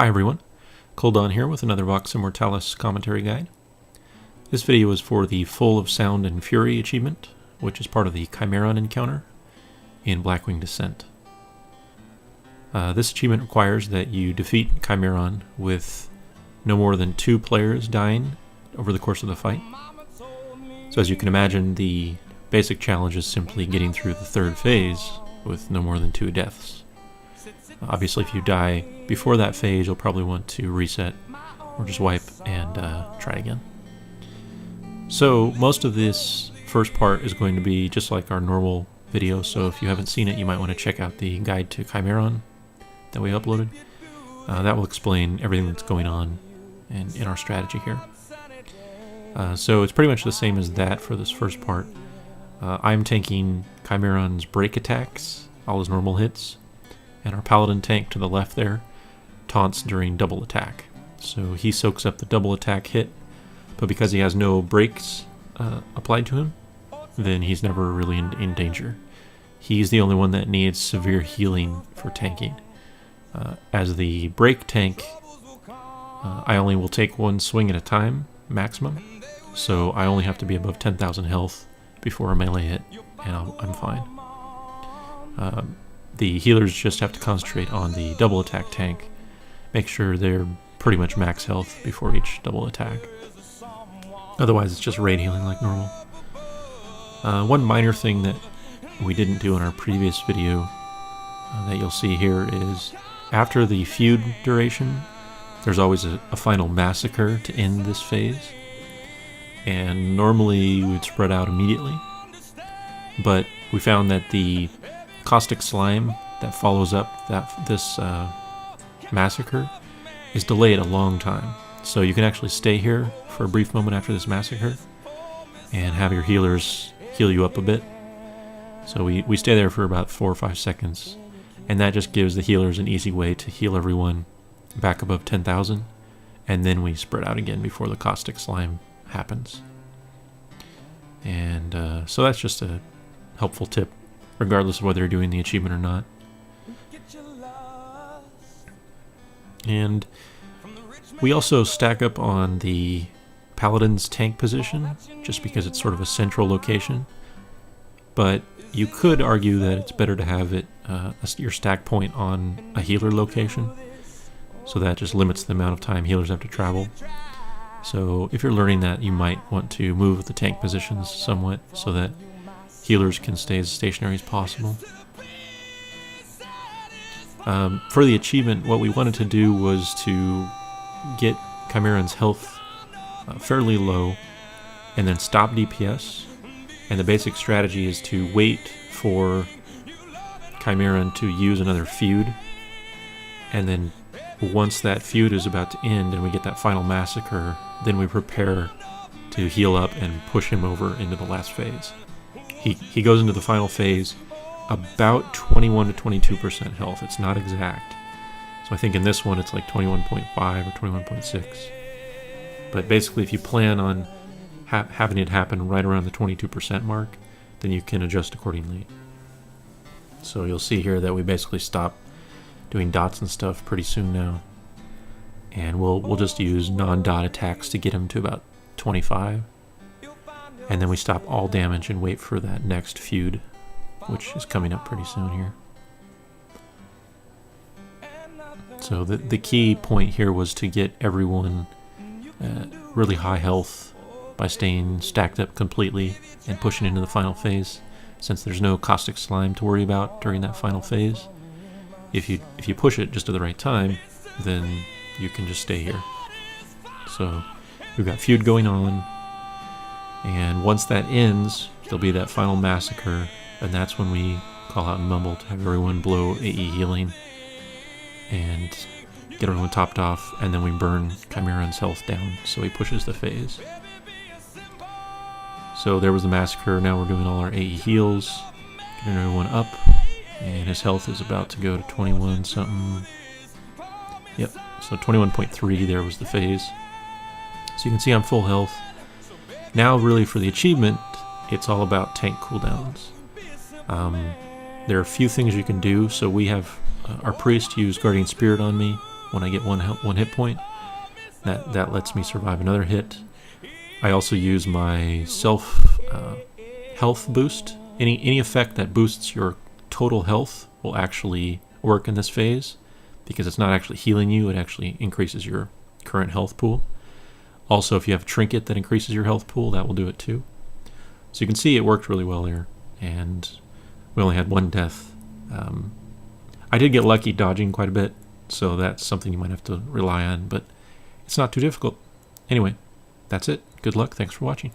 Hi everyone, Coldon here with another Vox Immortalis commentary guide. This video is for the Full of Sound and Fury achievement, which is part of the Chimaeron encounter in Blackwing Descent. This achievement requires that you defeat Chimaeron with no more than 2 players dying over the course of the fight. So as you can imagine, the basic challenge is simply getting through the 3rd phase with no more than 2 deaths. Obviously, if you die before that phase, you'll probably want to reset or just wipe and try again. So most of this first part is going to be just like our normal video, so if you haven't seen it, you might want to check out the guide to Chimaeron that we uploaded. That will explain everything that's going on in our strategy here. So it's pretty much the same as that for this first part. I'm tanking Chimaeron's break attacks, all his normal hits, and our paladin tank to the left there taunts during double attack. So he soaks up the double attack hit, but because he has no breaks applied to him, then he's never really in danger. He's the only one that needs severe healing for tanking. As the break tank, I only will take 1 swing at a time, maximum, so I only have to be above 10,000 health before a melee hit, and I'm fine. The healers just have to concentrate on the double attack tank, make sure they're pretty much max health before each double attack. Otherwise it's just raid healing like normal. One minor thing that we didn't do in our previous video that you'll see here is after the feud duration, there's always a final massacre to end this phase, and normally you would spread out immediately, but we found that the caustic slime that follows up this massacre is delayed a long time. So you can actually stay here for a brief moment after this massacre and have your healers heal you up a bit. So we stay there for about 4 or 5 seconds, and that just gives the healers an easy way to heal everyone back above 10,000, and then we spread out again before the caustic slime happens. And so that's just a helpful tip, regardless of whether you're doing the achievement or not. And we also stack up on the Paladin's tank position, just because it's sort of a central location. But you could argue that it's better to have it your stack point on a healer location, so that just limits the amount of time healers have to travel. So if you're learning that, you might want to move the tank positions somewhat so that healers can stay as stationary as possible. For the achievement, what we wanted to do was to get Chimaeron's health fairly low and then stop DPS. And the basic strategy is to wait for Chimaeron to use another feud, and then once that feud is about to end and we get that final massacre, then we prepare to heal up and push him over into the last phase. He goes into the final phase about 21 to 22% health. It's not exact. So I think in this one it's like 21.5 or 21.6. But basically if you plan on having it happen right around the 22% mark, then you can adjust accordingly. So you'll see here that we basically stop doing dots and stuff pretty soon now. And we'll just use non-dot attacks to get him to about 25. And then we stop all damage and wait for that next feud, which is coming up pretty soon here. So the key point here was to get everyone really high health by staying stacked up completely and pushing into the final phase, since there's no caustic slime to worry about during that final phase. If you push it just at the right time, then you can just stay here. So we've got feud going on, and once that ends, there'll be that final massacre, and that's when we call out and mumble to have everyone blow AE healing and get everyone topped off, and then we burn Chimaeron's health down so he pushes the phase. So there was the massacre. Now we're doing all our AE heals, getting everyone up, and his health is about to go to 21 something. Yep, so 21.3 there was the phase. So you can see I'm full health. Now really for the achievement, it's all about tank cooldowns. There are a few things you can do. So we have our priest use Guardian Spirit on me when I get one hit point. That lets me survive another hit. I also use my self health boost. Any effect that boosts your total health will actually work in this phase, because it's not actually healing you, it actually increases your current health pool. Also, if you have a trinket that increases your health pool, that will do it too. So you can see it worked really well there, and we only had one death. I did get lucky dodging quite a bit, so that's something you might have to rely on, but it's not too difficult. Anyway, that's it. Good luck. Thanks for watching.